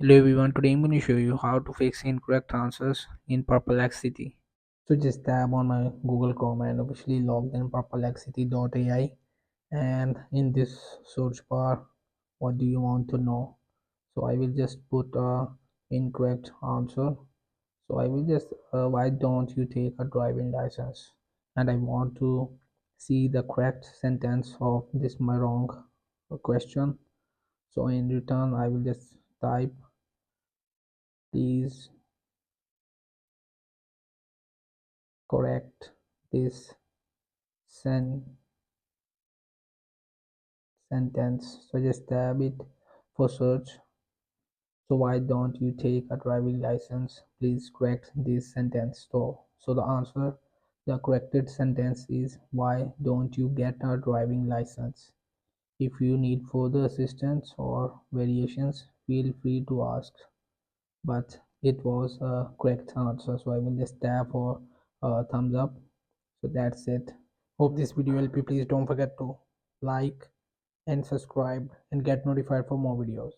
Hello everyone, today I'm going to show you how to fix incorrect answers in Perplexity. So just tap on my Google Chrome and officially log in perplexity.ai, and in this search bar, what do you want to know? So I will just put a incorrect answer. So I will just why don't you take a driving license? And I want to see the correct sentence of this my wrong question. So in return, I will just type please correct this sen- sentence. So just tab it for search. So why don't you take a driving license? Please correct this sentence. So the answer, the corrected sentence is why don't you get a driving license? If you need further assistance or variations, feel free to ask. But it was a correct answer, so I will just tap for thumbs up. So that's it. Hope this video helped you. Please don't forget to like and subscribe and get notified for more videos.